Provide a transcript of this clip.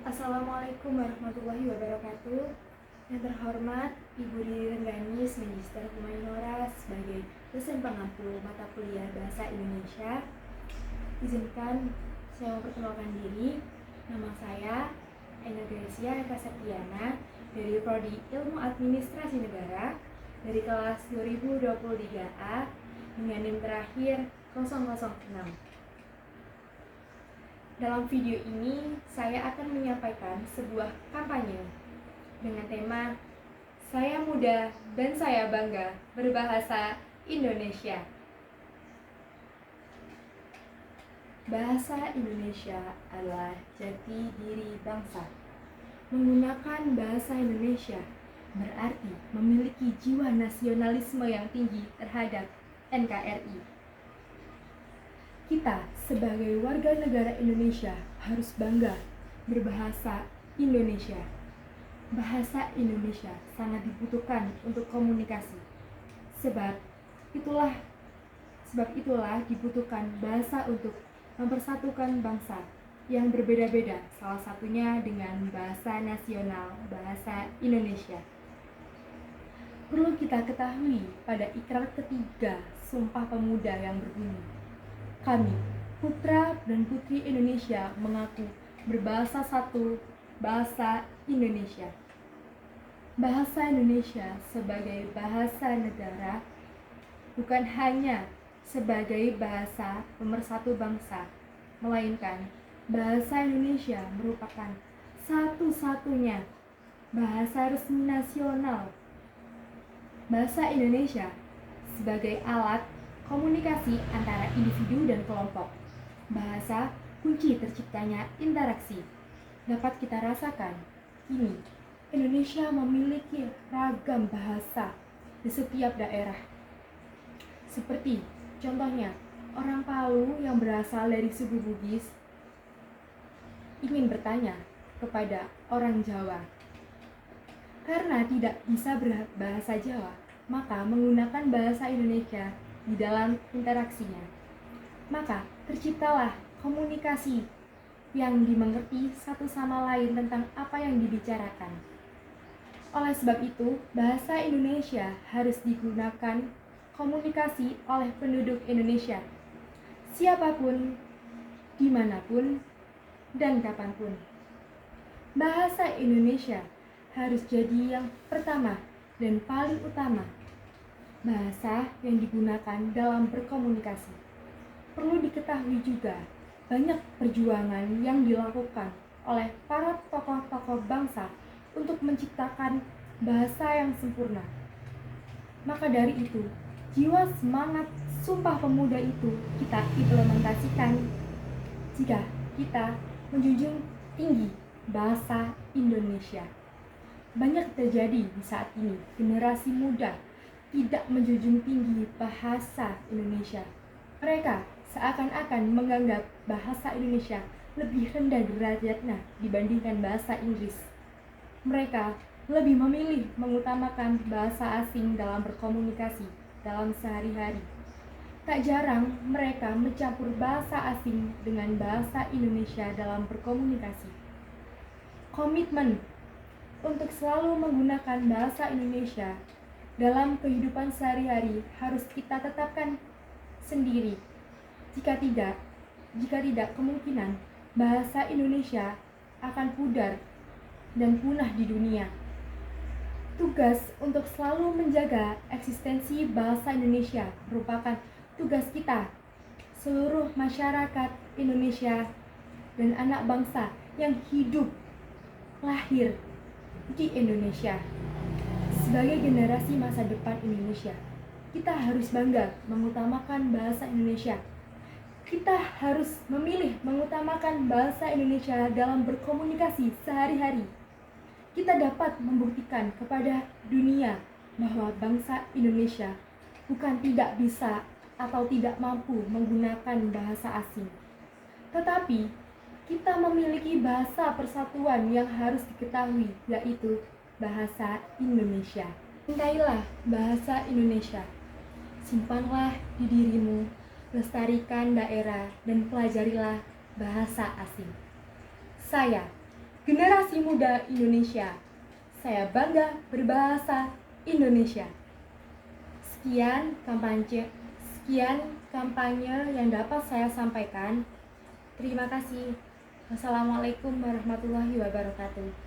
Assalamualaikum warahmatullahi wabarakatuh. Yang terhormat Ibu Diri Rengganis, Magister Humanora sebagai dosen pengampu mata kuliah Bahasa Indonesia. Izinkan saya memperkenalkan diri. Nama saya Ena Gracia Eka Septiana dari Prodi Ilmu Administrasi Negara dari kelas 2023A dengan NIM terakhir 006. Dalam video ini, saya akan menyampaikan sebuah kampanye dengan tema Saya Muda dan Saya Bangga Berbahasa Indonesia. Bahasa Indonesia adalah jati diri bangsa. Menggunakan bahasa Indonesia berarti memiliki jiwa nasionalisme yang tinggi terhadap NKRI. Kita sebagai warga negara Indonesia harus bangga berbahasa Indonesia. Bahasa Indonesia sangat dibutuhkan untuk komunikasi. Sebab itulah dibutuhkan bahasa untuk mempersatukan bangsa yang berbeda-beda, salah satunya dengan bahasa nasional, bahasa Indonesia. Perlu kita ketahui pada ikrar ketiga Sumpah Pemuda yang berbunyi, kami, putra dan putri Indonesia, mengaku berbahasa satu, bahasa Indonesia. Bahasa Indonesia sebagai bahasa negara bukan hanya sebagai bahasa pemersatu bangsa, melainkan bahasa Indonesia merupakan satu-satunya bahasa resmi nasional. Bahasa Indonesia sebagai alat komunikasi antara individu dan kelompok. Bahasa kunci terciptanya interaksi. Dapat kita rasakan, kini Indonesia memiliki ragam bahasa di setiap daerah. Seperti contohnya, orang Palu yang berasal dari suku Bugis ingin bertanya kepada orang Jawa. Karena tidak bisa berbahasa Jawa, maka menggunakan bahasa Indonesia di dalam interaksinya. Maka terciptalah komunikasi yang dimengerti satu sama lain tentang apa yang dibicarakan. Oleh sebab itu, bahasa Indonesia harus digunakan komunikasi oleh penduduk Indonesia, siapapun, dimanapun, dan kapanpun. Bahasa Indonesia harus jadi yang pertama dan paling utama bahasa yang digunakan dalam berkomunikasi. Perlu diketahui juga, banyak perjuangan yang dilakukan oleh para tokoh-tokoh bangsa untuk menciptakan bahasa yang sempurna. Maka dari itu, jiwa semangat Sumpah Pemuda itu kita implementasikan jika kita menjunjung tinggi bahasa Indonesia. Banyak terjadi di saat ini, generasi muda tidak menjunjung tinggi bahasa Indonesia. Mereka seakan-akan menganggap bahasa Indonesia lebih rendah derajatnya dibandingkan bahasa Inggris. Mereka lebih memilih mengutamakan bahasa asing dalam berkomunikasi dalam sehari-hari. Tak jarang mereka mencampur bahasa asing dengan bahasa Indonesia dalam berkomunikasi. Komitmen untuk selalu menggunakan bahasa Indonesia dalam kehidupan sehari-hari harus kita tetapkan sendiri. Jika tidak kemungkinan bahasa Indonesia akan pudar dan punah di dunia. Tugas untuk selalu menjaga eksistensi bahasa Indonesia merupakan tugas kita, seluruh masyarakat Indonesia dan anak bangsa yang hidup, lahir di Indonesia. Sebagai generasi masa depan Indonesia, kita harus bangga mengutamakan bahasa Indonesia. Kita harus memilih mengutamakan bahasa Indonesia dalam berkomunikasi sehari-hari. Kita dapat membuktikan kepada dunia bahwa bangsa Indonesia bukan tidak bisa atau tidak mampu menggunakan bahasa asing. Tetapi, kita memiliki bahasa persatuan yang harus diketahui, yaitu bahasa Indonesia. Cintailah bahasa Indonesia. Simpanlah di dirimu, lestarikan daerah, dan pelajarilah bahasa asing. Saya, Generasi muda Indonesia, saya bangga berbahasa Indonesia. Sekian kampanye yang dapat saya sampaikan. Terima kasih. Wassalamualaikum warahmatullahi wabarakatuh.